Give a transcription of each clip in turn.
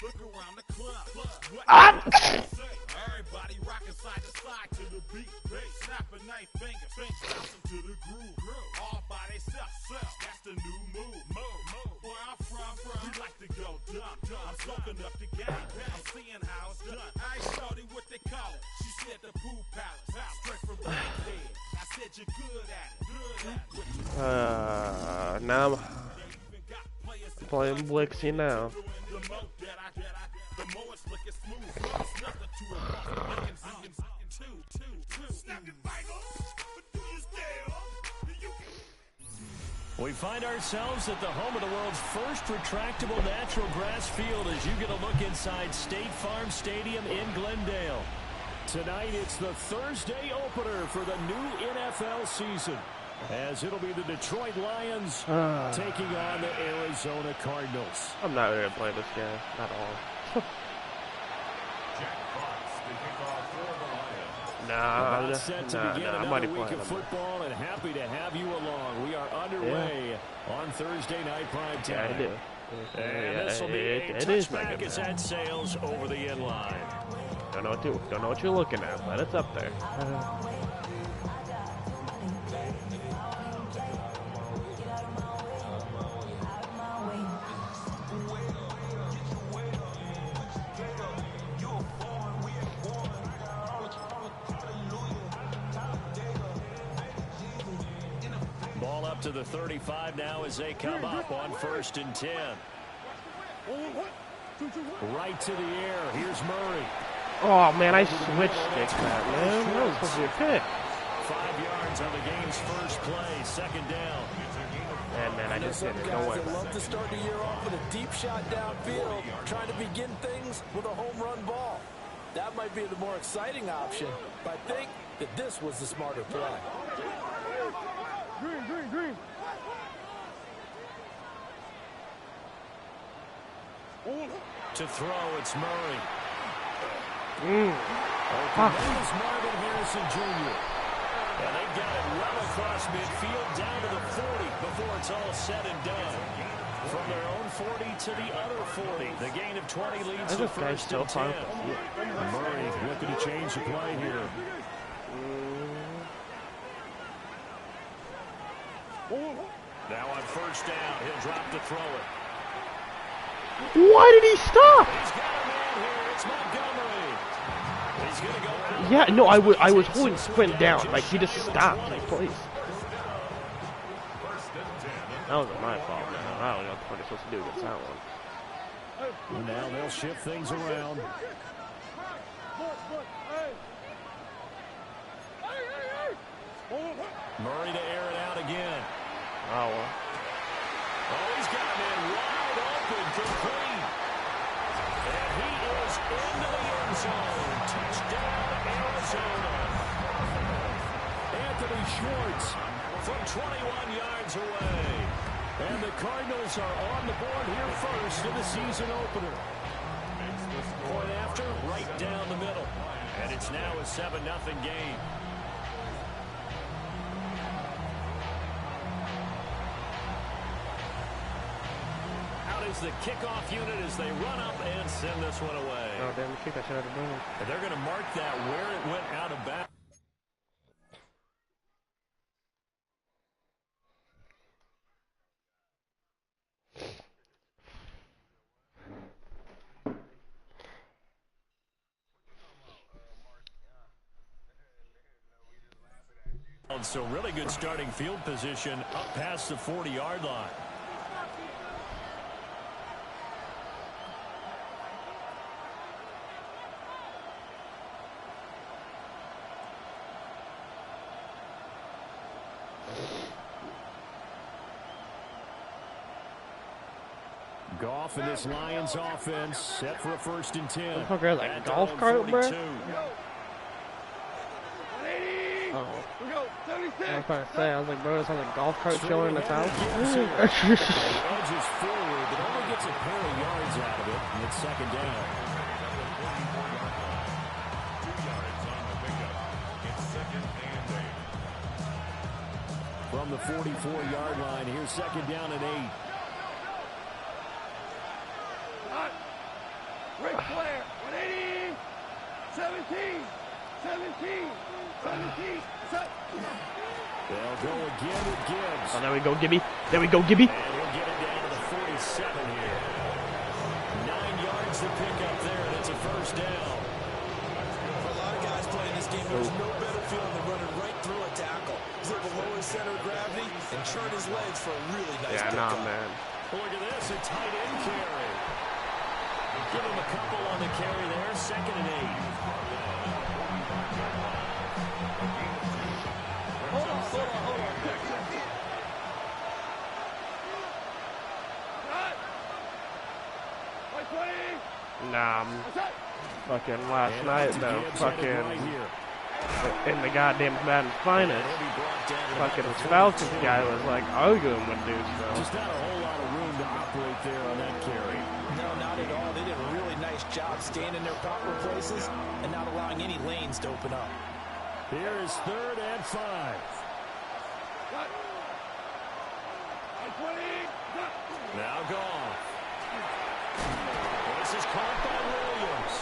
Look around the club. Everybody rocking side to side to the beat. Snap a knife finger, bounce to the groove. All by themselves. That's the new move. Where I'm from, we like to go dumb. I'm soaking up the game. I'm seeing how it's done. I ain't shorty what they call it. She said the pool palace. Straight from the head. I said you're good at it. Now I'm playing Blixie now. We find ourselves at the home of the world's first retractable natural grass field as you get a look inside State Farm Stadium in Glendale. Tonight it's the Thursday opener for the new NFL season, as it'll be the Detroit Lions taking on the Arizona Cardinals. I'm not ready to play this game at all. Nah, set to begin another week of football, and happy to have you along. We are underway on Thursday night prime time. Yeah, I do. And this will be a touchback as that sails over the end line. Don't know what you're looking at, but it's up there. Ball up to the 35 now as they come up on 1st and 10. Right to the air. Here's Murray. Oh, man, I switched sticks that, man. That was supposed to be a pick. 5 yards on the game's first play. 2nd down. Man, I just did it. Don't worry. They love to start the year off with a deep shot downfield, trying to begin things with a home run ball. That might be the more exciting option, but I think that this was the smarter play. Green. To throw, it's Murray. Mm. That is Marvin Harrison Jr. And they got it well across midfield down to the 40 before it's all said and done. From their own 40 to the other 40. The gain of 20 leads to 1st and 10. Murray looking to change the play here. Now on 1st down, he'll drop to throw it. Why did he stop? He's got a man here. It's Montgomery. He's going to go out. Yeah, no, I was holding sprint down. Like, he just stopped in place. That wasn't my fault, man. I don't know what they're supposed to do against that one. Now they'll shift things around. Murray to air it out again. Oh, well. Oh, he's got a man wide open, complete. And he is into the end zone. Touchdown, Arizona. Anthony Schwartz from 21 yards away. And the Cardinals are on the board here first in the season opener. Point after, right down the middle. And it's now a 7-0 game. Is the kickoff unit as they run up and send this one away. Oh, damn, the kick I should have done. And they're going to mark that where it went out of bounds. So really good starting field position up past the 40-yard line. Goff and this Lions offense set for a 1st and 10. Okay, like a golf cart, bro. Oh. I was about to say, I was like, bro, it's on a golf cart showing in the house. Edges forward, but only gets a pair of yards out of it, and it's 2nd down. From the 44-yard line, here's 2nd down and 8. They'll go again with Gibbs. Oh, there we go, Gibby. There we go, Gibby. And he'll get it down to the 47 here. 9 yards to pick up there, and it's a first down. For a lot of guys playing this game, there's no better feeling than running right through a tackle. He's able to lower his center of gravity and churn his legs for a really nice pickup. Nah, man. Look at this, a tight end carry. Give him a couple on the carry there, 2nd and 8. Hold on. Nah, fucking last night though, fucking in the goddamn Madden Finest, fucking Falcons guy was like arguing with dudes though. Just not a whole lot of room to operate there on that carry. No, not at all. They did a really nice job staying in their proper places and not allowing any lanes to open up. Here is 3rd and 5. Now gone. This is caught by Williams.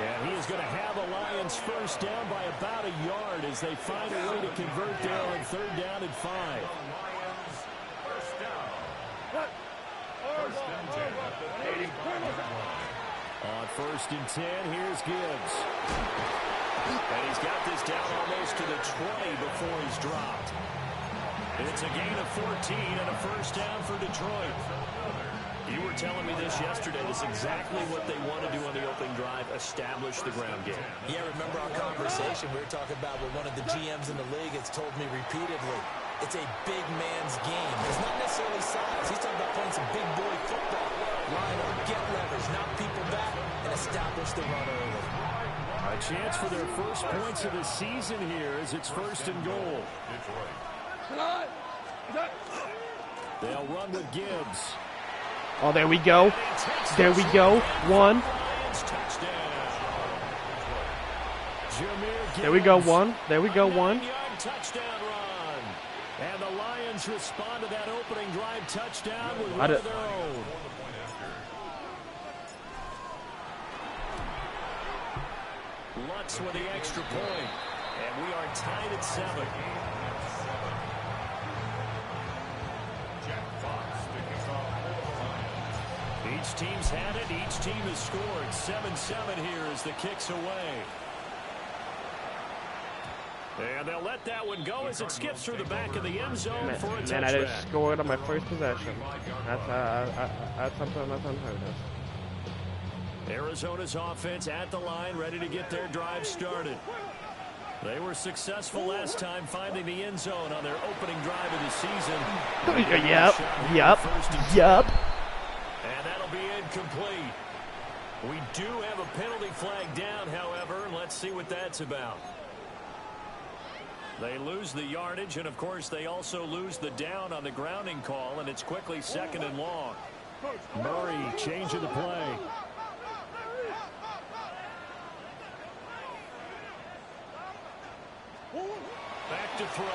And he is going to have a Lions first down by about a yard as they find a way to convert there on 3rd down and 5. On 1st and 10, here's Gibbs. And he's got this down almost to the 20 before he's dropped. It's a gain of 14 and a first down for Detroit. You were telling me this yesterday. This is exactly what they want to do on the opening drive, establish the ground game. Yeah, remember our conversation we were talking about with one of the GMs in the league has told me repeatedly, it's a big man's game. It's not necessarily size. He's talking about playing some big boy football. Line up, get leverage, knock people back, and establish the run early. A chance for their first points of the season here as it's 1st and goal. They'll run with Gibbs. Oh, there we go. There we go. 1. There we go. 1. There we go. 1. Touchdown run. And the Lions respond to that opening drive touchdown with one of their own. Lutz with the extra point. And we are tied at 7. Each team's had it. Each team has scored. 7-7 here as the kick's away. And they'll let that one go as it skips through the back of the end zone for a touchback. Man, I just scored on my first possession. That's something that's unheard of. Arizona's offense at the line, ready to get their drive started. They were successful last time finding the end zone on their opening drive of the season. Yep. And that'll be incomplete. We do have a penalty flag down, however. Let's see what that's about. They lose the yardage, and of course they also lose the down on the grounding call, and it's quickly 2nd and long. Murray changing the play. Back to throw.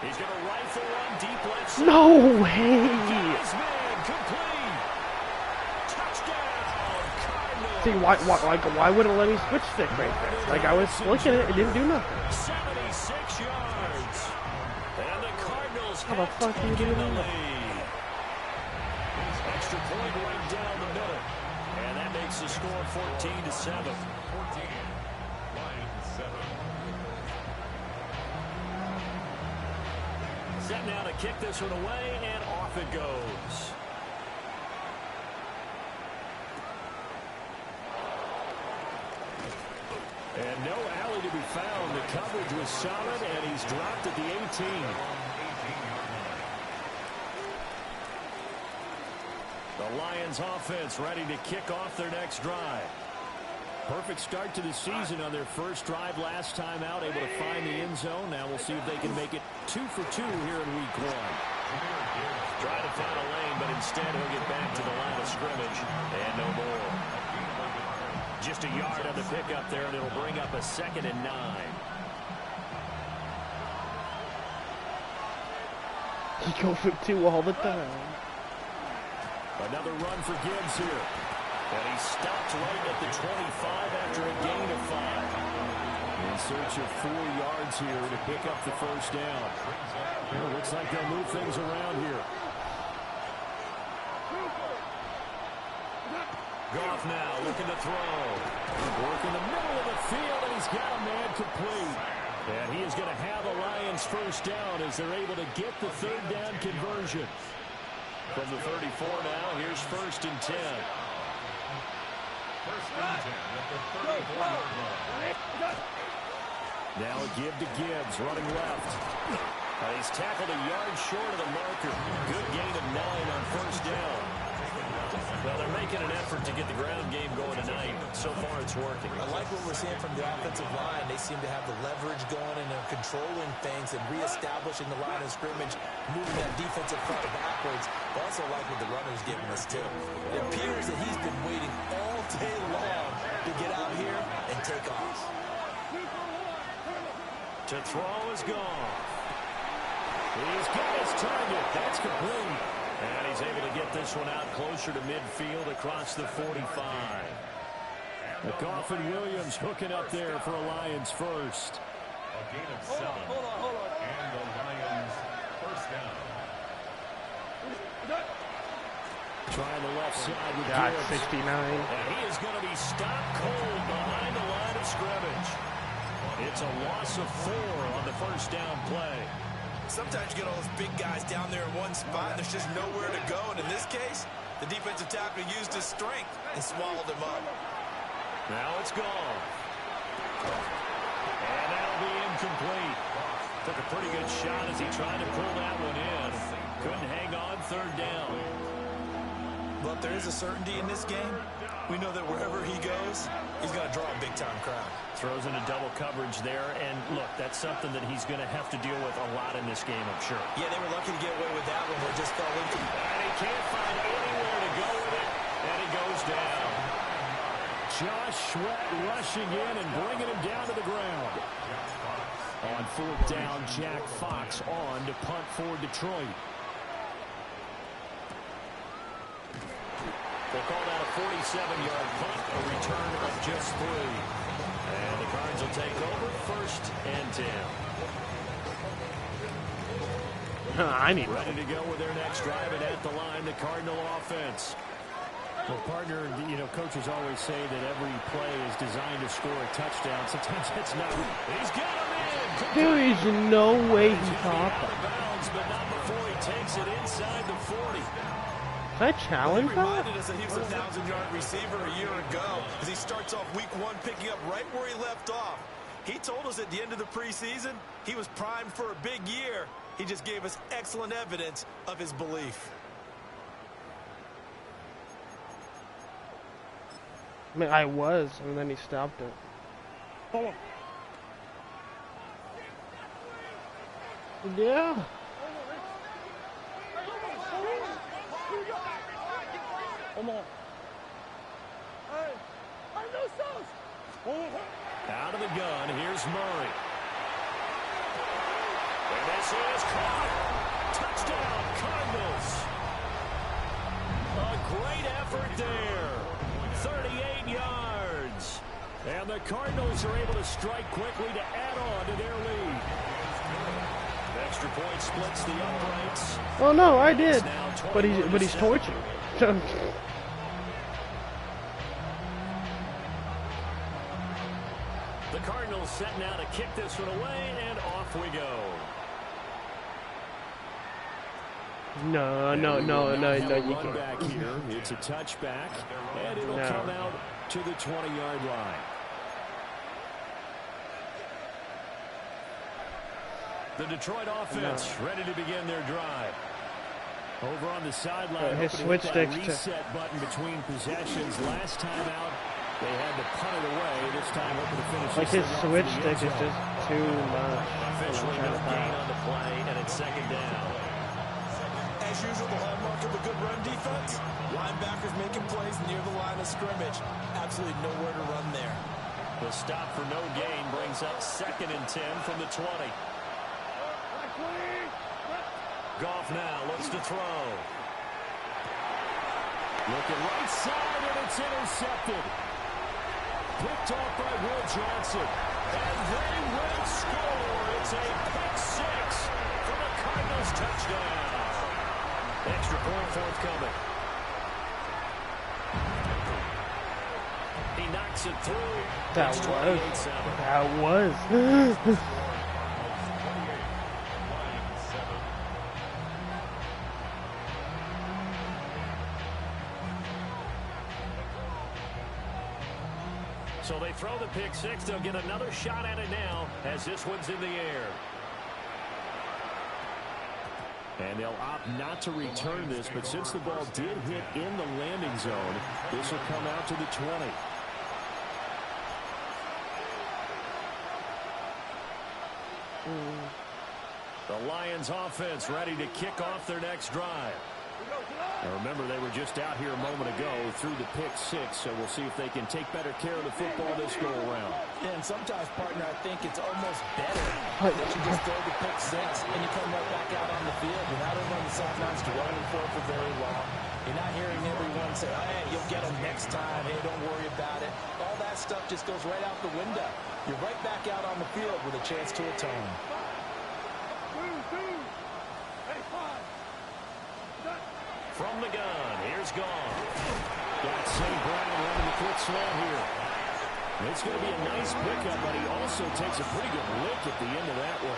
He's going to rifle one deep left side. No way! Complete. Touchdown, Cardinals. See, why wouldn't it let me switch stick right there? Like, I was flicking it, it didn't do nothing. 76 yards. And the Cardinals How the fuck do you do that? Extra point right down the middle. And that makes the score 14-7. Set now to kick this one away, and off it goes. And no alley to be found. The coverage was solid, and he's dropped at the 18. The Lions offense ready to kick off their next drive. Perfect start to the season on their first drive last time out, able to find the end zone. Now we'll see if they can make it 2 for 2 here in week 1. Try to find a lane, but instead he'll get back to the line of scrimmage and no more. Just a yard on the pickup there, and it'll bring up a 2nd and 9. He goes for 2 all the time. Another run for Gibbs here. And he stopped right at the 25 after a gain of 5. In search of 4 yards here to pick up the first down. Well, looks like they'll move things around here. Goff now looking to throw. Work in the middle of the field, and he's got a man complete. And he is going to have the Lions first down as they're able to get the third down conversion. From the 34 now, here's 1st and 10. Now a give to Gibbs, running left. He's tackled a yard short of the marker. Good gain of 9 on first down. Well, they're making an effort to get the ground game going tonight. So far, it's working. I like what we're seeing from the offensive line. They seem to have the leverage going, and they're controlling things and reestablishing the line of scrimmage, moving that defensive front backwards. I also like what the runner's giving us, too. It appears that he's been waiting all day long to get out here and take off. To throw is gone. He's got his target. That's complete. And he's able to get this one out closer to midfield across the 45. Goff and Williams hooking up there for a Lions first. A gain of 7. Hold on. And the Lions first down. Trying the left side with God, Gibbs. 69. And he is going to be stopped cold behind the line of scrimmage. It's a loss of 4 on the first down play. Sometimes you get all those big guys down there in one spot, and there's just nowhere to go. And in this case, the defensive tackle used his strength and swallowed him up. Now it's gone. And that'll be incomplete. Took a pretty good shot as he tried to pull that one in. Couldn't hang on, third down. But there is a certainty in this game. We know that wherever he goes, he's going to draw a big-time crowd. Throws into double coverage there, and look, that's something that he's going to have to deal with a lot in this game, I'm sure. Yeah, they were lucky to get away with that one. They just fell into it. And he can't find anywhere to go with it, and he goes down. Josh Sweat rushing in and bringing him down to the ground. On 4th down, Jack Fox on to punt for Detroit. They'll call that a 47-yard punt, a return of just 3. And the Cards will take over 1st and 10. I need Ready to go with their next drive, and at the line, the Cardinal offense. Well, partner, you know, coaches always say that every play is designed to score a touchdown. Sometimes it's not. He's got him in. There is no way he caught that. Bounds, but not before he takes it inside the 40. Can I challenge He that? reminded us that he was a 1,000-yard receiver a year ago as he starts off week 1 picking up right where he left off. He told us at the end of the preseason he was primed for a big year. He just gave us excellent evidence of his belief. I mean, I was, and then he stopped it. Yeah. Out of the gun, here's Murray. And this is caught. Touchdown, Cardinals. A great effort there. 38 yards. And the Cardinals are able to strike quickly to add on to their lead. Extra point splits the uprights. Oh no, I did. But he's torching. The Cardinals set now to kick this one away, and off we go. No, you can't. Back here. It's a touchback, and it'll come out to the 20-yard line. The Detroit offense ready to begin their drive. Over on the sideline, his switch stick reset button between possessions. Last time out, they had to punt it away. This time, hoping to finish. Like his switch stick is just too much. Officially no gain on the play, and it's 2nd down. As usual, the hallmark of a good run defense, linebackers making plays near the line of scrimmage. Absolutely nowhere to run there. The stop for no gain brings up 2nd and 10 from the 20. Goff now looks to throw. Looking right side, and it's intercepted. Picked off by Will Johnson. And they will score. It's a pick six for the Cardinals touchdown. Extra point forthcoming. He knocks it through. That was. So they throw the pick six. They'll get another shot at it now as this one's in the air. And they'll opt not to return this, but since the ball did hit in the landing zone, this will come out to the 20. The Lions offense ready to kick off their next drive. Now remember, they were just out here a moment ago through the pick six, so we'll see if they can take better care of the football this go around. Yeah, and sometimes, partner, I think it's almost better that you just throw the pick six and you come right back out on the field. You're not over on the sidelines dwelling for it for very long. You're not hearing everyone say, hey, you'll get them next time. Hey, don't worry about it. All that stuff just goes right out the window. You're right back out on the field with a chance to atone. From the gun, here's Gone. Got St. Brown running the quick slant here. It's going to be a nice pickup, but he also takes a pretty good lick at the end of that one.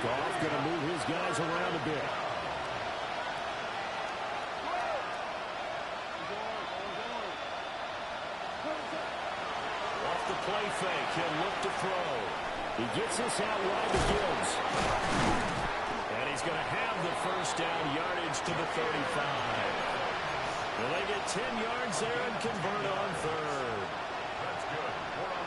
Goff going to move his guys around a bit. Off the play fake, he'll look to throw. He gets this out wide to Gibbs. And he's going to have the first down, yardage to the 35. Well, they get 10 yards there and convert on third.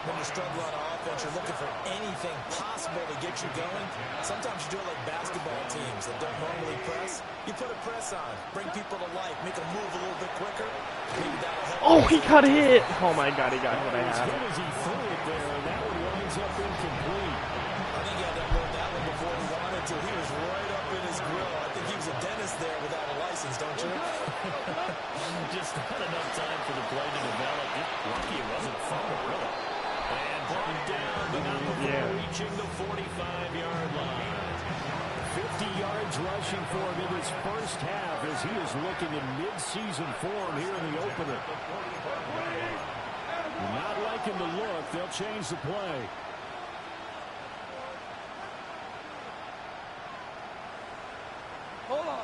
When you struggle on offense, you're looking for anything possible to get you going. Sometimes you do it like basketball teams that don't normally press. You put a press on, bring people to life, make them move a little bit quicker. Maybe that'll help. Oh, he got hit. Oh, my God, he got what I As had. good as he threw it there, and that one winds up incomplete. I think he had to unload that one before he wanted to. He was right up in his grill. I think he was a dentist there without a license, don't you? Just not enough time for the play to develop. Lucky it wasn't a fumble, really. And brought down, but not before reaching the 45-yard line. 50 yards rushing for him in his first half as he is looking in mid-season form here in the opener. Not liking the look. They'll change the play. Hold on.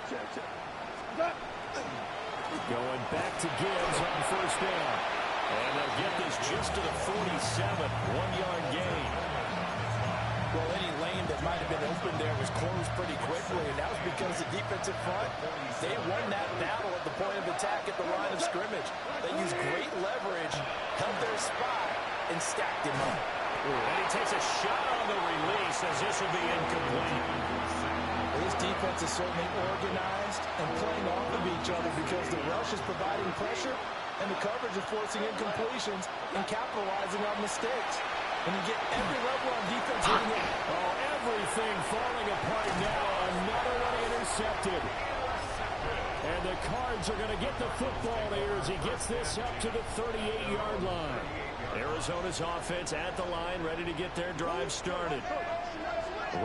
Check. Going back to Gibbs on first down. And they'll get this just to the 47, 1-yard gain. Well, any lane that might have been open there was closed pretty quickly, and that was because the defensive front, they won that battle at the point of attack at the line of scrimmage. They used great leverage, held their spot, and stacked him up. And he takes a shot on the release as this will be incomplete. This defense is certainly organized and playing off of each other because the rush is providing pressure and the coverage is forcing incompletions and capitalizing on mistakes. When you get every level on defense hitting it. Oh, everything falling apart now. Another one intercepted. And the Cards are going to get the football here as he gets this up to the 38-yard line. Arizona's offense at the line, ready to get their drive started.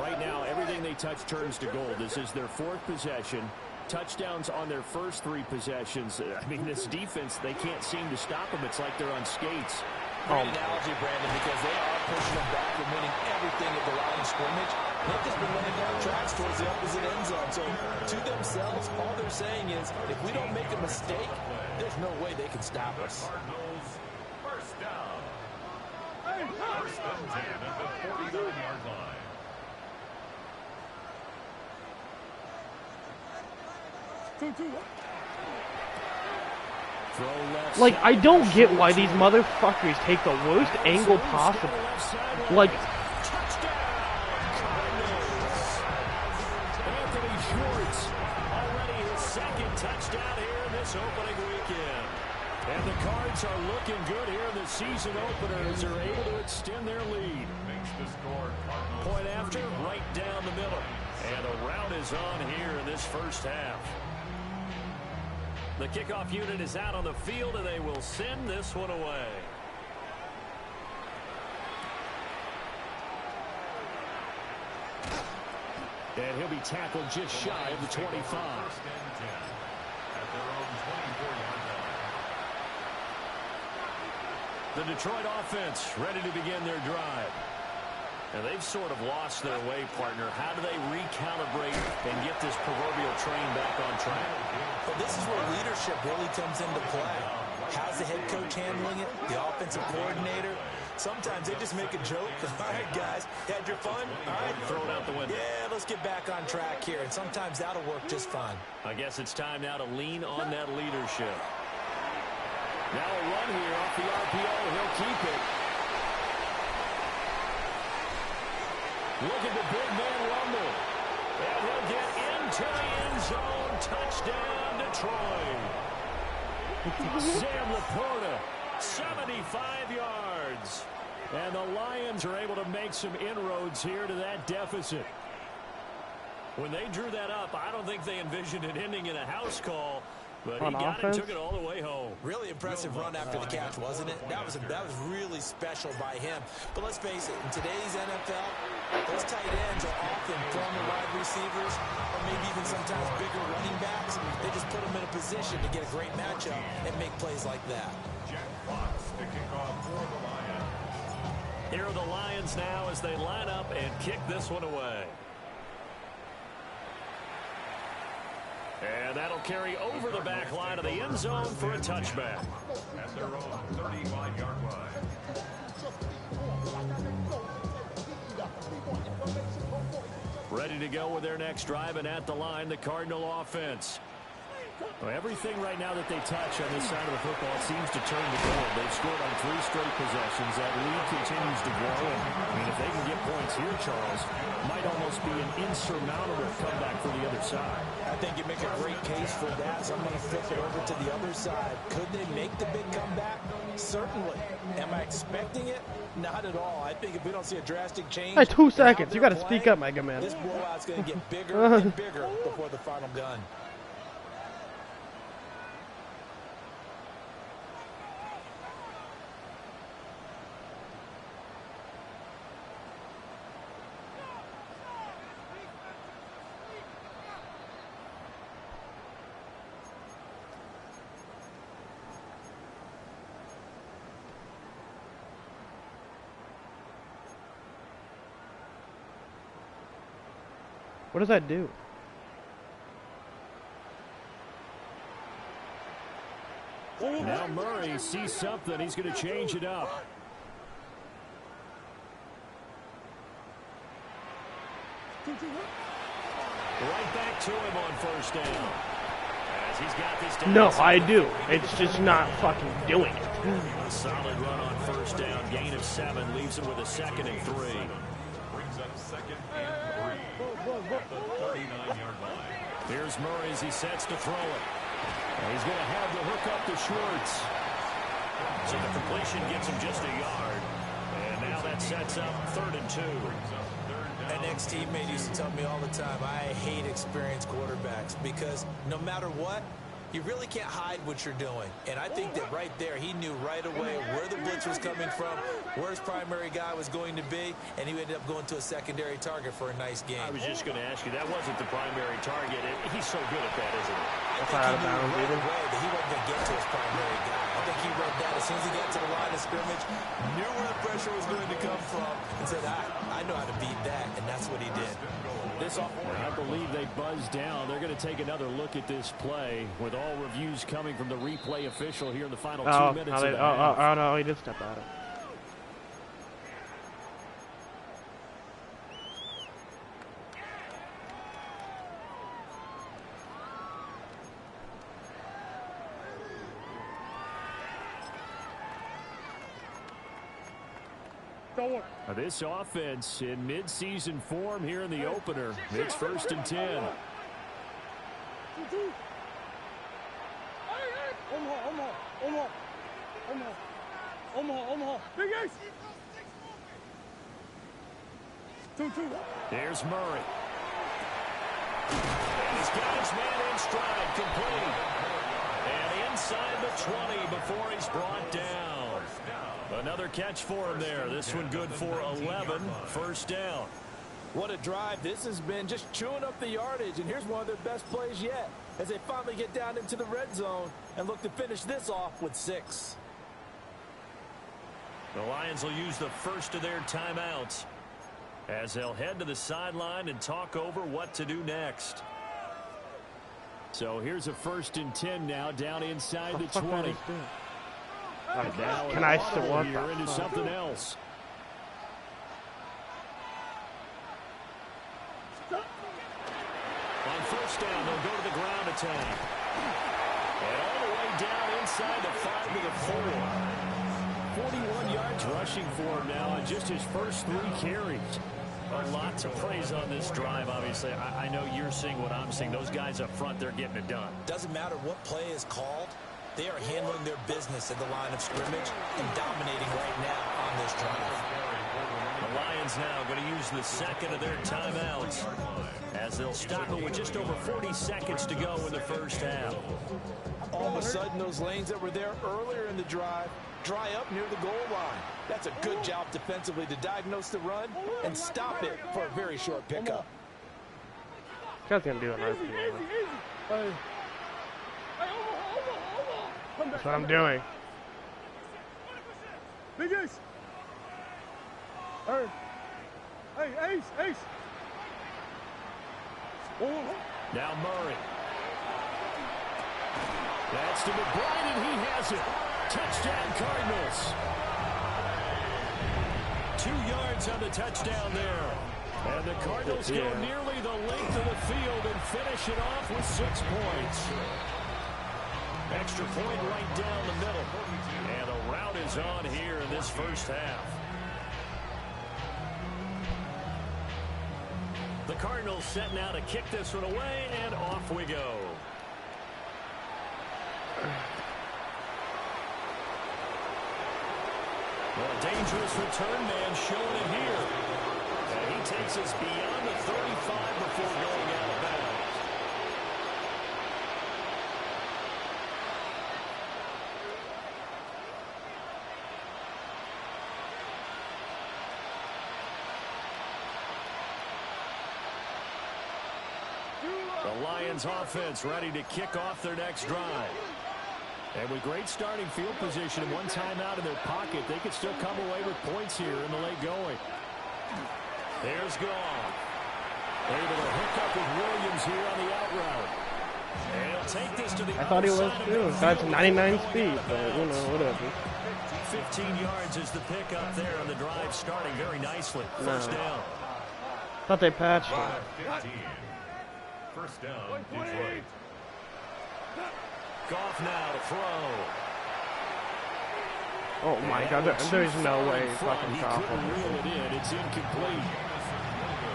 Right now, everything they touch turns to gold. This is their fourth possession. Touchdowns on their first three possessions. I mean, this defense, they can't seem to stop them. It's like they're on skates. Great analogy, Brandon, because they are pushing them back and winning everything at the line of scrimmage. They've just been running down tracks towards the opposite end zone. So, to themselves, all they're saying is, if we don't make a mistake, there's no way they can stop us. First down. First and 10 at the 49-yard line. Like, I don't get why these motherfuckers take the worst angle possible. Like, Anthony Schwartz, already his second touchdown here in this opening weekend. And the Cards are looking good here in the season opener as they're able to extend their lead. Makes the score Cardinals. Point after, right down the middle. And a rout is on here in this first half. The kickoff unit is out on the field, and they will send this one away. And he'll be tackled just shy of the 25. First and 10 at their own 24-yard line. The Detroit offense ready to begin their drive. And they've sort of lost their way, partner. How do they recalibrate and get this proverbial train back on track? Well, this is where leadership really comes into play. How's the head coach handling it? The offensive coordinator? Sometimes they just make a joke. All right, guys, had your fun? All right, Throw it out the window. yeah, let's get back on track here. And sometimes that'll work just fine. I guess it's time now to lean on that leadership. Now a run here off the RPO. He'll keep it. Look at the big man rumble. And he'll get into the end zone. Touchdown, Detroit. Sam Laporta, 75 yards. And the Lions are able to make some inroads here to that deficit. When they drew that up, I don't think they envisioned it ending in a house call. But he got it, took it all the way home. Really impressive run after the catch, wasn't it? That was really special by him. But let's face it, in today's NFL, those tight ends are often former wide receivers or maybe even sometimes bigger running backs. They just put them in a position to get a great matchup and make plays like that. Jack Fox to kick off for the Lions. Here are the Lions now as they line up and kick this one away. And that'll carry over the back line of the end zone for a touchback. At their own 35-yard line. Ready to go with their next drive, and at the line, the Cardinal offense. Well, everything right now that they touch on this side of the football seems to turn to gold. They've scored on 3 straight possessions. That lead continues to grow. I mean, if they can get points here, Charles, might almost be an insurmountable comeback for the other side. I think you make a great case for that, so I'm going to flip it over to the other side. Could they make the big comeback? Certainly. Am I expecting it? Not at all. I think if we don't see a drastic change... Hey, 2 seconds. You got to speak up, Mega Man. This blowout's going to get bigger and bigger before the final gun. What does that do? Now Murray sees something. He's going to change it up. Right back to him on first down. As he's got this down. No, I do. It's just not fucking doing it. A solid run on first down. Gain of 7 leaves him with a 2nd and 3. Brings up 2nd and 3 at the 39-yard line. Here's Murray as he sets to throw it. And he's going to have the hook up to Schwartz. So the completion gets him just a yard. And now that sets up 3rd and 2. An ex-teammate used to tell me all the time, I hate experienced quarterbacks because no matter what, you really can't hide what you're doing. And I think that right there, he knew right away where the blitz was coming from, where his primary guy was going to be, and he ended up going to a secondary target for a nice game. I was just going to ask you, that wasn't the primary target. He's so good at that, isn't he? That's out of bounds, right even. away that he wasn't going to get to his primary guy. I think he read that as soon as he got to the line of scrimmage, knew where the pressure was going to come from, and said, I know how to beat that, and that's what he did. I believe they buzzed down. They're going to take another look at this play with all reviews coming from the replay official here in the final 2 minutes. Oh, no, he did step out. This offense in mid-season form here in the opener. It's 1st and 10. There's Murray. He's got his man in stride, complete. inside the 20 before he's brought down. Another catch for him there. This one good for 11. First down. What a drive this has been, just chewing up the yardage. And here's one of their best plays yet as they finally get down into the red zone and look to finish this off with 6. The Lions will use the first of their timeouts as they'll head to the sideline and talk over what to do next. So here's a 1st and 10 now down inside the 20. Can I still want here into something else? On first down, they'll go to the ground attack. And all the way down inside the 5 to the 4. 41 yards rushing for him now on just his first 3 carries. A lot to praise on this drive, obviously. I know you're seeing what I'm seeing. Those guys up front, they're getting it done. Doesn't matter what play is called. They are handling their business at the line of scrimmage and dominating right now on this drive. The Lions now going to use the second of their timeouts as they'll stop it with just over 40 seconds to go in the first half. All of a sudden, those lanes that were there earlier in the drive dry up near the goal line. That's a good job defensively to diagnose the run and stop it for a very short pickup. Guy's gonna do an RPO. That's what I'm doing. Big Ace. Hey, Ace. Now Murray. That's to McBride, and he has it. Touchdown, Cardinals. 2 yards on the touchdown there. And the Cardinals go nearly the length of the field and finish it off with 6 points. Extra point right down the middle. And the route is on here in this first half. The Cardinals set now to kick this one away, and off we go. Well, a dangerous return man showing it here. And he takes us beyond the 35 before going out of bounds. The Lions offense ready to kick off their next drive. And with great starting field position and one timeout in their pocket, they could still come away with points here in the late going. There's Goff. Able to hook up with Williams here on the out route. And he'll take this to the I thought he was too. That's 99 speed, but you know, whatever. 15 yards is the pickup there on the drive, starting very nicely. First down. Thought they patched him. 15. First down, Detroit. Goff now to throw. Oh my God, there's no way fucking He Goff. couldn't reel it in. It's incomplete.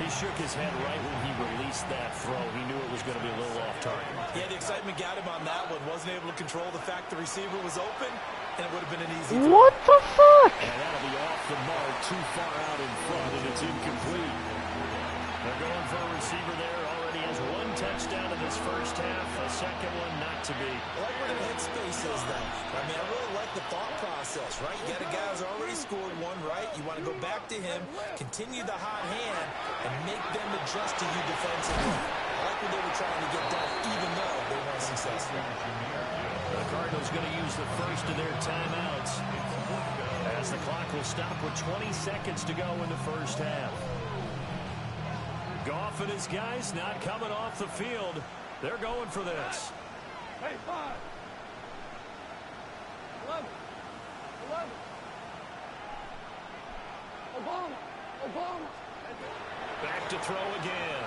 He shook his head right when he released that throw. He knew it was going to be a little off target. Yeah, the excitement got him on that one. Wasn't able to control the fact the receiver was open, and it would have been an easy throw. What the fuck? And that'll be off the mark, too far out in front, and it's incomplete. They're going for a receiver there. Already has 1 touchdown in this first half. A second one not to be. I like where their headspace is, though. I mean, I really like the thought process, right? You got a guy who's already scored 1, right? You want to go back to him, continue the hot hand, and make them adjust to you defensively. I like what they were trying to get done, even though they weren't successful. The Cardinals going to use the first of their timeouts as the clock will stop with 20 seconds to go in the first half. Goff and his guys not coming off the field. They're going for this. Hey, 5. 11. Obama. Back to throw again.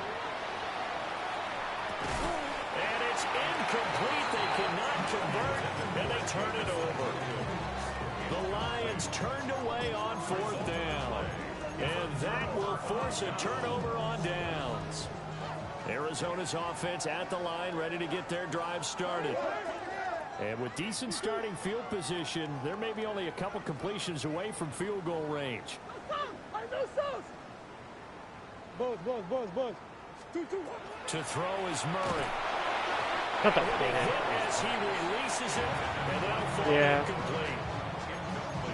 And it's incomplete. They cannot convert, and they turn it over. The Lions turned away on 4th down. And that will force a turnover on downs. Arizona's offense at the line, ready to get their drive started. And with decent starting field position, there may be only a couple completions away from field goal range. Buzz. 2. To throw is Murray. Cut the As he releases it, and that'll fall incomplete.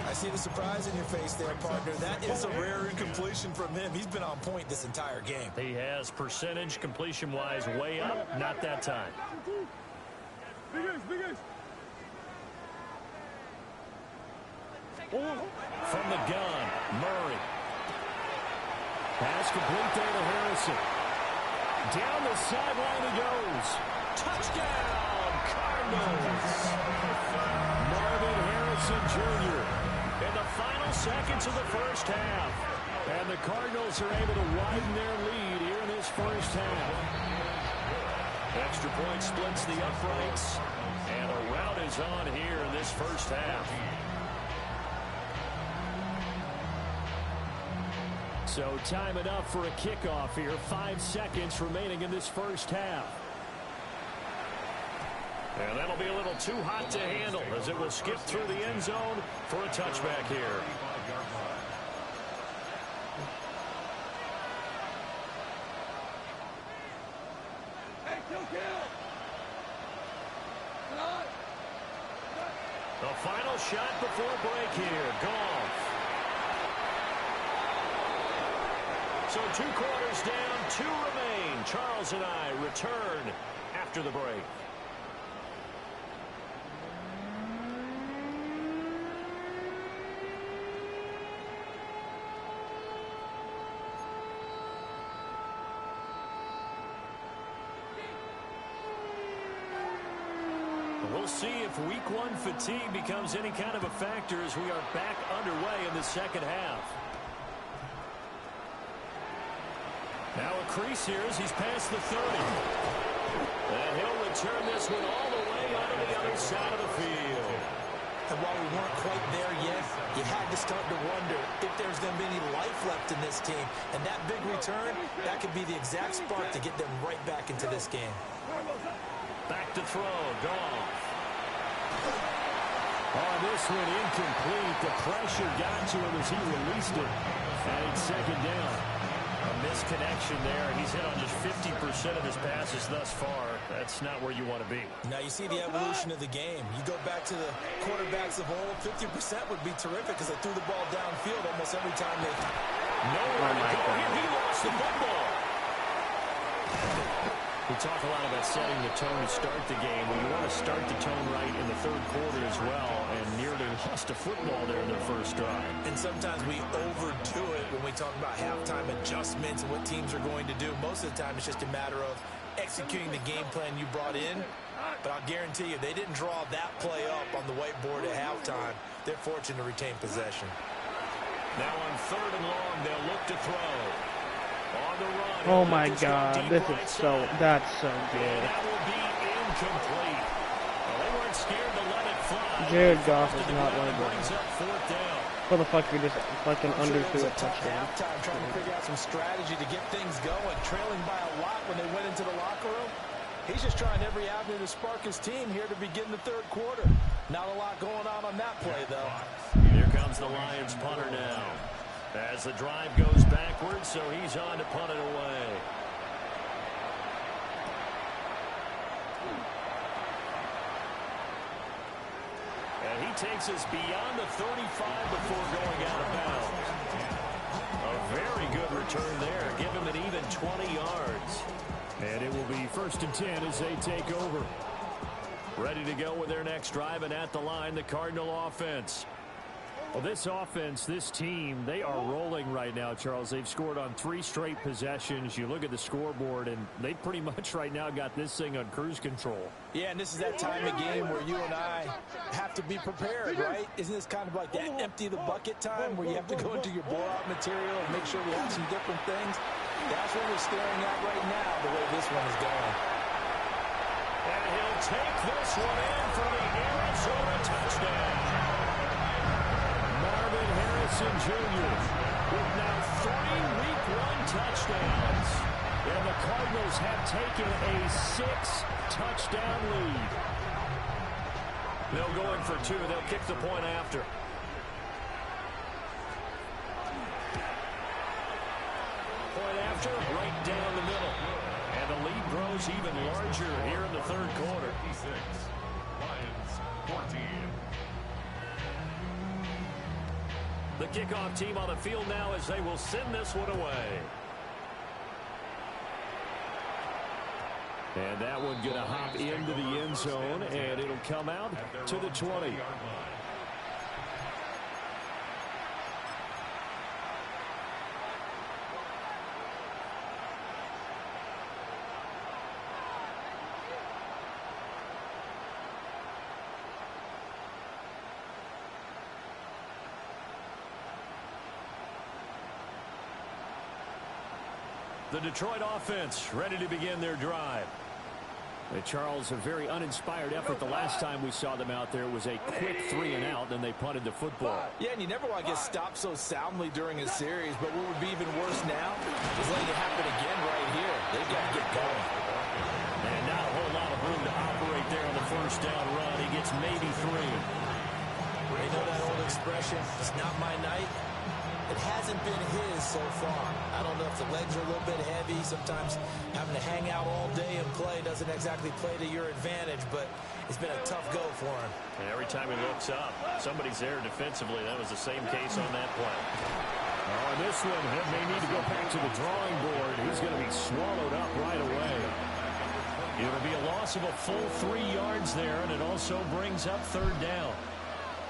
I see the surprise in your face there, partner. That is a rare incompletion from him. He's been on point this entire game. He has percentage completion-wise way up. Not that time. Big ace, big ace. From the gun, Murray. Pass complete there to Harrison. Down the sideline he goes. Touchdown, Cardinals. Marvin Harrison Jr. in the final seconds of the first half. And the Cardinals are able to widen their lead here in this first half. Extra point splits the uprights. And a rout is on here in this first half. So time enough for a kickoff here. 5 seconds remaining in this first half. And that'll be a little too hot to handle as it will skip through the end zone for a touchback here. Hey, kill. The final shot before break here. Goff. So 2 quarters down, 2 remain. Charles and I return after the break. We'll see if week 1 fatigue becomes any kind of a factor as we are back underway in the second half. Now a crease here as he's past the 30. And he'll return this one all the way onto the other side of the field. And while we weren't quite there yet, you had to start to wonder if there's going to be any life left in this team. And that big return, that could be the exact spark to get them right back into this game. Back to throw, Goff. Oh, this one incomplete. The pressure got to him as he released it. And it's second down. A misconnection there. He's hit on just 50% of his passes thus far. That's not where you want to be. Now you see the evolution of the game. You go back to the quarterbacks of old, 50% would be terrific because they threw the ball downfield almost every time they... Nowhere to go here. He lost the football. We talk a lot about setting the tone to start the game. Well, you want to start the tone right in the third quarter as well, and nearly lost a football there in their first drive. And sometimes we overdo it when we talk about halftime adjustments and what teams are going to do. Most of the time, it's just a matter of executing the game plan you brought in. But I'll guarantee you, they didn't draw that play up on the whiteboard at halftime. They're fortunate to retain possession. Now on 3rd and long, they'll look to throw. On the run. Oh my God, that's so good. That will be incomplete. Well, they weren't scared to let it fly. Jared Goff is not one of them. Brings up 4th down. What the fuck, you just fucking underthrew a Tough touchdown. halftime trying to figure out some strategy to get things going, trailing by a lot when they went into the locker room. He's just trying every avenue to spark his team here to begin the third quarter. Not a lot going on that play, though. Here comes the Lions punter now. As the drive goes backwards, so he's on to punt it away. And he takes us beyond the 35 before going out of bounds. A very good return there. Give him an even 20 yards. And it will be 1st and 10 as they take over. Ready to go with their next drive, and at the line, the Cardinal offense. Well, this offense, this team, they are rolling right now, Charles. They've scored on 3 straight possessions. You look at the scoreboard, and they pretty much right now got this thing on cruise control. Yeah, and this is that time of game where you and I have to be prepared, right? Isn't this kind of like that empty the bucket time where you have to go into your blowout material and make sure we have some different things? That's what we're staring at right now, the way this one is going. And he'll take this one in for the Arizona touchdown. Marvin Harrison Jr. with now 3 Week 1 touchdowns. And the Cardinals have taken a 6-touchdown lead. They'll go in for 2. They'll kick the point after. Point after, right down the middle. And the lead grows even larger here in the third quarter. 56. Lions 14. The kickoff team on the field now as they will send this one away. And that one going to hop into the end zone, and it'll come out to the 20. The Detroit offense ready to begin their drive. Charles, a very uninspired effort the last time we saw them out there. It was a quick 3 and out, then they punted the football. Yeah, and you never want to get stopped so soundly during a series, but what would be even worse now is letting it happen again right here. They've got to get going. And not a whole lot of room to operate there on the first down run. He gets maybe 3. They know that old expression, it's not my night. It hasn't been his so far. I don't know if the legs are a little bit heavy. Sometimes having to hang out all day and play doesn't exactly play to your advantage, but it's been a tough go for him. And every time he looks up, somebody's there defensively. That was the same case on that play. Oh, this one, he may need to go back to the drawing board. He's going to be swallowed up right away. It'll be a loss of a full 3 yards there, and it also brings up third down.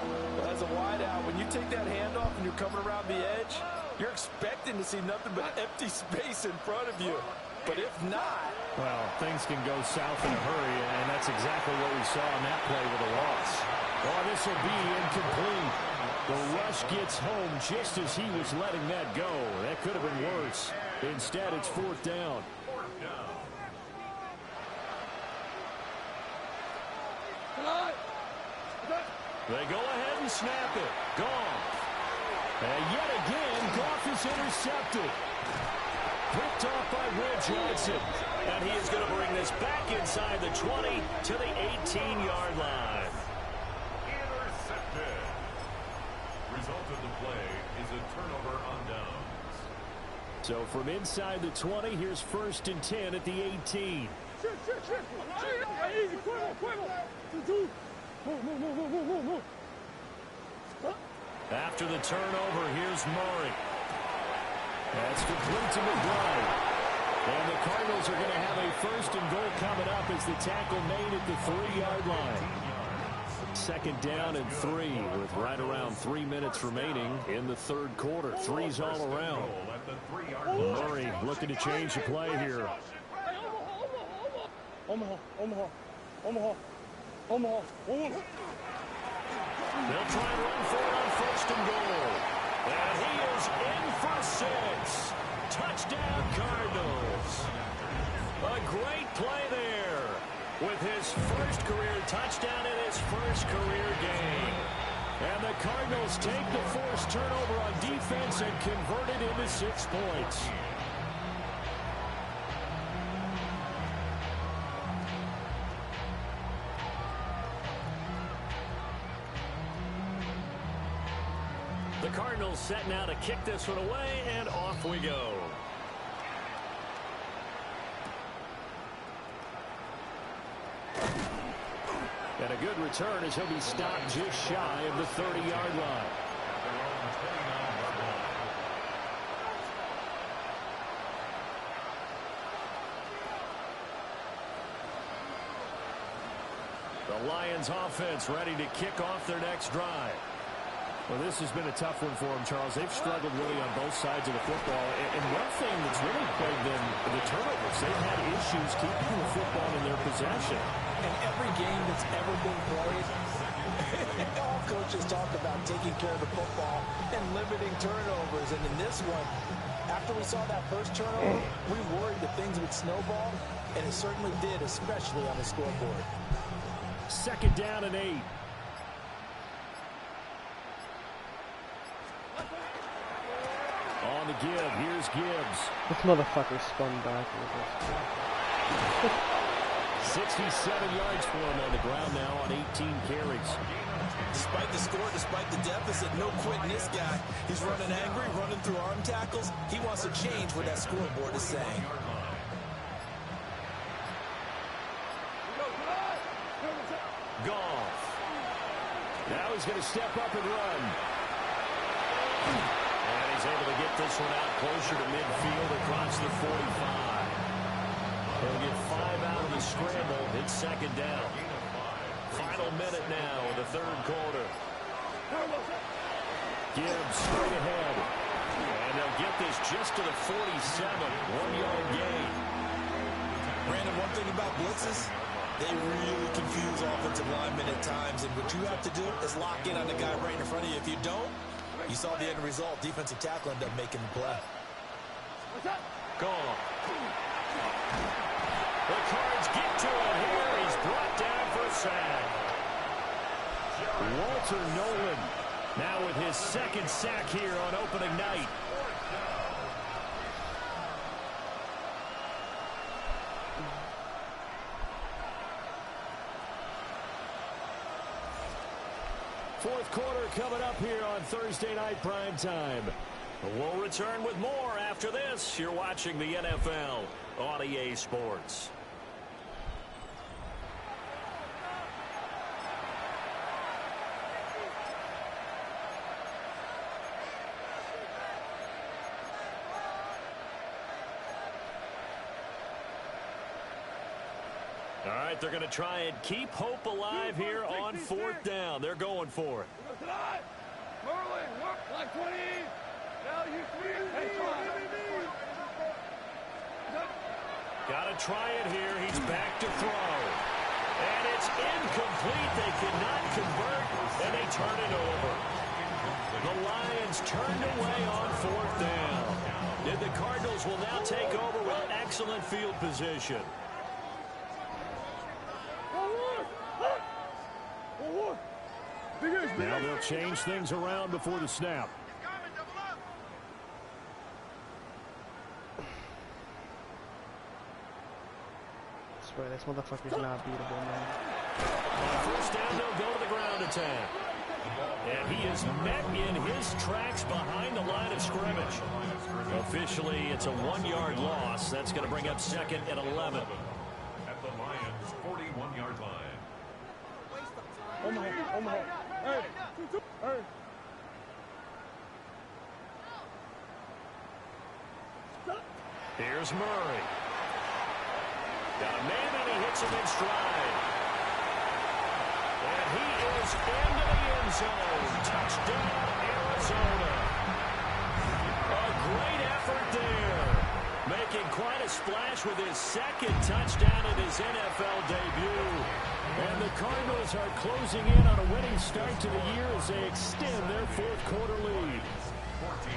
Well, as a wideout, when you take that handoff and you're coming around the edge, you're expecting to see nothing but empty space in front of you. But if not... Well, things can go south in a hurry, and that's exactly what we saw on that play with a loss. Oh, this will be incomplete. The rush gets home just as he was letting that go. That could have been worse. Instead, it's fourth down. They go ahead and snap it. Goff. And yet again, Goff is intercepted. Picked off by Will Johnson. And he is going to bring this back inside the 20 to the 18-yard line. Intercepted. Result of the play is a turnover on downs. So from inside the 20, here's 1st and 10 at the 18. After the turnover, here's Murray. That's complete to McBride. And the Cardinals are going to have a 1st and goal coming up as the tackle made at the 3-yard line. 2nd down and 3 with right around 3 minutes remaining in the third quarter. 3's all around. Murray looking to change the play here. They'll try and run for it on 1st and goal. And he is in for 6. Touchdown, Cardinals. A great play there with his 1st career touchdown in his 1st career game. And the Cardinals take the forced turnover on defense and convert it into 6 points. The Cardinals set now to kick this one away, and off we go. And a good return as he'll be stopped just shy of the 30-yard line. The Lions offense ready to kick off their next drive. Well, this has been a tough one for them, Charles. They've struggled really on both sides of the football. And one thing that's really plagued them, the turnovers. They've had issues keeping the football in their possession. In every game that's ever been played, all coaches talk about taking care of the football and limiting turnovers. And in this one, after we saw that first turnover, we worried that things would snowball, and it certainly did, especially on the scoreboard. 2nd down and 8. On the give, here's Gibbs. This motherfucker spun back. 67 yards for him on the ground now on 18 carries. Despite the score, despite the deficit, no quitting this guy. He's running angry, running through arm tackles. He wants to change what that scoreboard is saying. is going to step up and run. And he's able to get this one out closer to midfield across the 45. He'll get 5 out of the scramble. It's second down. Final minute now of the third quarter. Gibbs straight ahead. And they'll get this just to the 47. 1-yard gain. Brandon, one thing about blitzes, they really confuse offensive linemen at times. And what you have to do is lock in on the guy right in front of you. If you don't, you saw the end result. Defensive tackle ended up making the play. Gone. The Cards get to it here. He's brought down for a sack. Walter Nolan now with his second sack here on opening night. Fourth quarter coming up here on Thursday Night Prime Time. We'll return with more after this. You're watching the NFL on EA Sports. All right, they're going to try and keep hope alive here on fourth down. They're going for it. Got to try it here. He's back to throw. And it's incomplete. They cannot convert, and they turn it over. The Lions turned away on fourth down. And the Cardinals will now take over with excellent field position. Now they'll change things around before the snap. I swear, this motherfucker's not beatable, man. On first down, they'll go to the ground attack. And he is met in his tracks behind the line of scrimmage. Officially, it's a 1-yard loss. That's going to bring up second and 11. At the Lions' 41-yard line. Omaha. Hey. Here's Murray. Got a man, and he hits him in stride. And he is into the end zone. Touchdown, Arizona. A great effort there. Making quite a splash with his second touchdown in his NFL debut. And the Cardinals are closing in on a winning start to the year as they extend their fourth quarter lead. 14.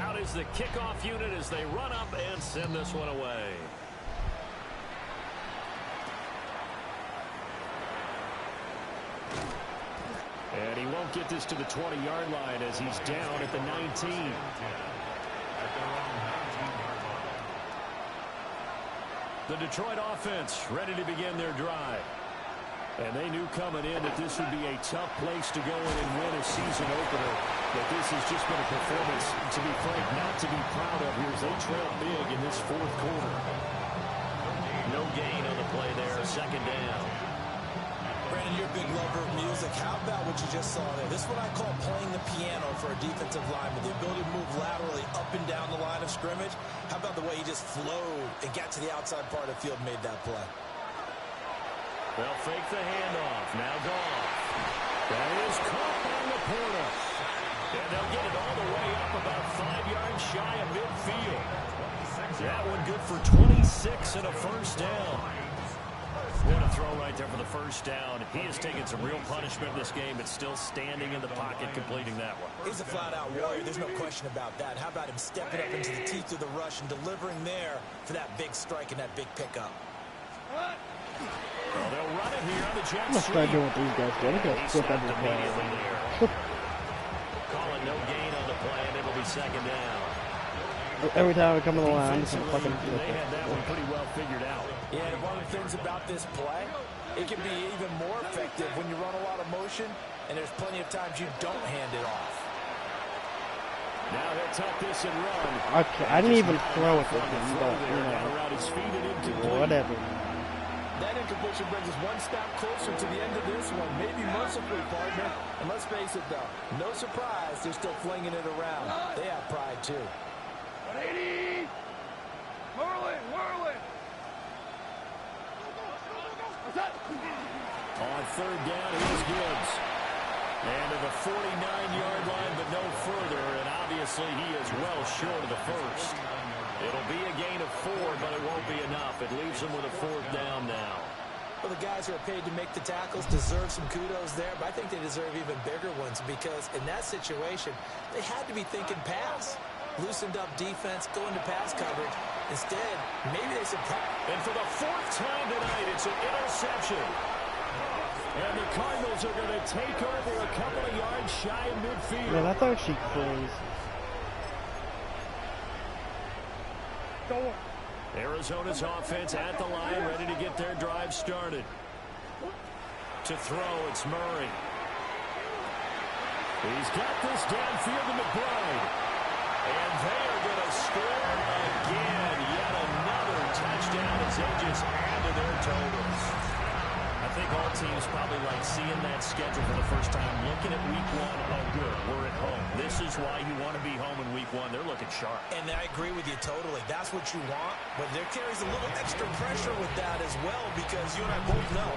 Out is the kickoff unit as they run up and send this one away. And he won't get this to the 20-yard line as he's down at the 19. The Detroit offense ready to begin their drive. And they knew coming in that this would be a tough place to go in and win a season opener. But this has just been a performance, to be frank, not to be proud of here as they trail big in this fourth quarter. No gain on the play there, second down. Brandon, you're a big lover of music. How about what you just saw there? This is what I call playing the piano for a defensive lineman. The ability to move laterally up and down the line of scrimmage. How about the way he just flowed and got to the outside part of the field and made that play? They'll fake the handoff. Now Goff. That is caught by Laporta. And they'll get it all the way up about 5 yards shy of midfield. That one good for 26 and a first down. What a throw right there for the first down. He has taken some real punishment in this game, but still standing in the pocket completing that one. He's a flat-out warrior. There's no question about that. How about him stepping up into the teeth of the rush and delivering there for that big strike and that big pickup? Well, they'll run it here on the jet I'm gonna start doing what these guys do. I'm gonna flip every immediately play. there. Calling no gain on the play, and it'll be second down. Every time I come to the line, I'm just gonna fucking flip They had that it. one pretty well figured out. Yeah, and one of the things about this play, it can be even more effective when you run a lot of motion, and there's plenty of times you don't hand it off. Now he'll tuck this and run. Okay, I didn't even throw it with him, but, Around his feet and incomplete. whatever. That incompletion brings us one step closer to the end of this one. Maybe mercifully, partner. And let's face it, though, no surprise, they're still flinging it around. They have pride, too. 180! Whirling, whirling! On third down, here's Gibbs. And to the 49-yard line, but no further. And obviously, he is well short of the first. It'll be a gain of 4, but it won't be enough. It leaves him with a fourth down now. Well, the guys who are paid to make the tackles deserve some kudos there, but I think they deserve even bigger ones because in that situation, they had to be thinking pass. Loosened up defense, going to pass coverage. Instead, maybe they surprised. And for the fourth time tonight, it's an interception. And the Cardinals are going to take over a couple of yards shy of midfield. Man, that's actually crazy. Arizona's offense at the line, ready to get their drive started. To throw, it's Murray. He's got this downfield to McBride. And they are going to score again. Yet another touchdown as they just add to their totals. I think all teams probably like seeing that schedule for the first time, looking at week 1. Oh, good, we're at home. This is why you want to be home in week 1. They're looking sharp. And I agree with you totally. That's what you want. But there carries a little extra pressure with that as well because you and I both know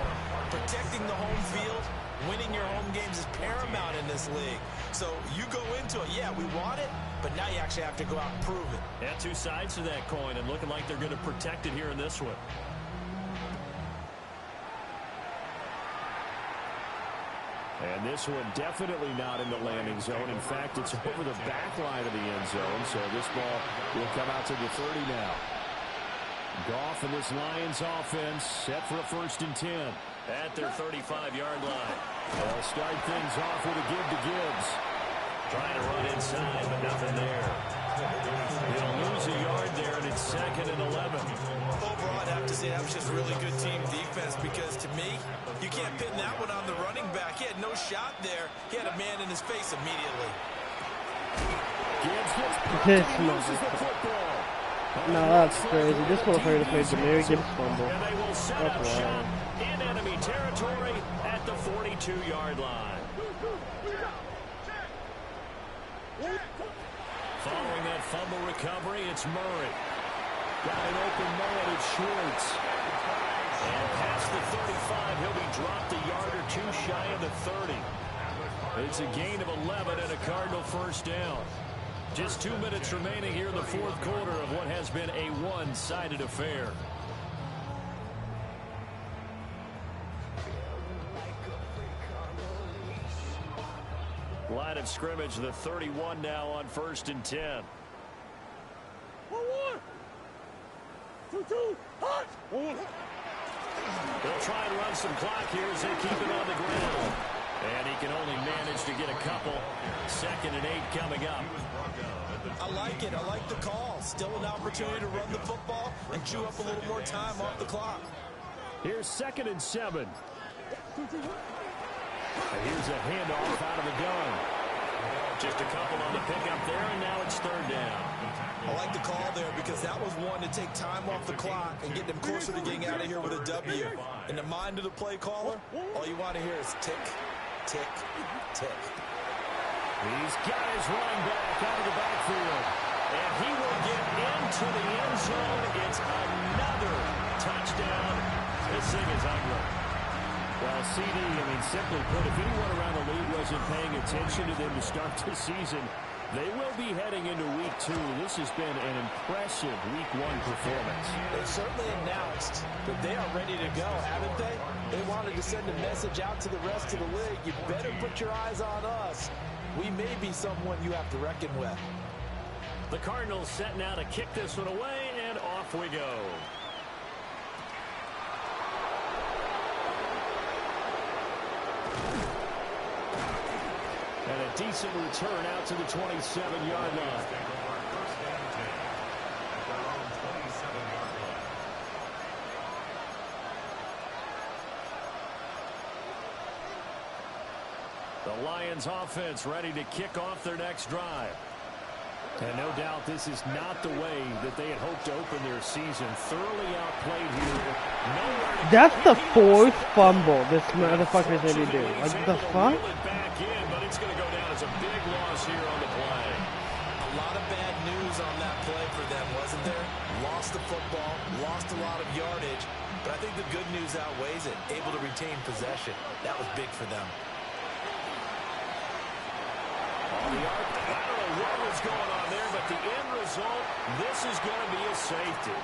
protecting the home field, winning your home games is paramount in this league. So you go into it, yeah, we want it, but now you actually have to go out and prove it. Yeah, two sides to that coin and looking like they're going to protect it here in this one. And this one definitely not in the landing zone. In fact, it's over the back line of the end zone. So this ball will come out to the 30 now. Goff and this Lions offense set for a 1st and 10 at their 35-yard line. They'll start things off with a give to Gibbs. Trying to run inside, but nothing there. They'll lose a yard there, and it's 2nd and 11. Overall, I'd have to say that was just really good team defense because to me, you can't pin that one on the running back. He had no shot there. He had a man in his face immediately. Gibbs This loses the football. No, that's crazy. This motherfucker played Jameer Gibbs fumble. And they will set up That's shop wild. in enemy territory at the 42-yard line. Following that fumble recovery, it's Murray. Got an open man, it's Schwartz. And past the 35, he'll be dropped a yard or two shy of the 30. It's a gain of 11 and a Cardinal first down. Just 2 minutes remaining here in the fourth quarter of what has been a one-sided affair. Line of scrimmage, the 31 now on 1st and 10. 1-1! 2-2! Hot! 1-1! They'll try and run some clock here as they keep it on the ground. And he can only manage to get a couple. 2nd and 8 coming up. I like it. I like the call. Still an opportunity to run the football and chew up a little more time off the clock. Here's 2nd and 7. And here's a handoff out of the gun. Just a couple on the pickup there, and now it's 3rd down. I like the call there because that was one to take time off the clock and get them closer to getting out of here with a W. In the mind of the play caller, all you want to hear is tick, tick, tick. He's got his running back out of the backfield. And he will get into the end zone. It's another touchdown. This thing is ugly. Well, CD, I mean, simply put, if anyone around the league wasn't paying attention to them to start the season, they will be heading into week 2. This has been an impressive week 1 performance. They certainly announced that they are ready to go, haven't they? They wanted to send a message out to the rest of the league. You better put your eyes on us. We may be someone you have to reckon with. The Cardinals set now to kick this one away, and off we go. And a decent return out to the 27-yard line. The Lions offense ready to kick off their next drive. And no doubt this is not the way that they had hoped to open their season. Thoroughly outplayed here. That's the fourth fumble this motherfucker's going to be doing. Like, the fuck? Back in, but it's going to go down as a big loss here on the play. A lot of bad news on that play for them, wasn't there? Lost the football, lost a lot of yardage, but I think the good news outweighs it. Able to retain possession. That was big for them. I don't know what was going on there, but the end result, this is going to be a safety.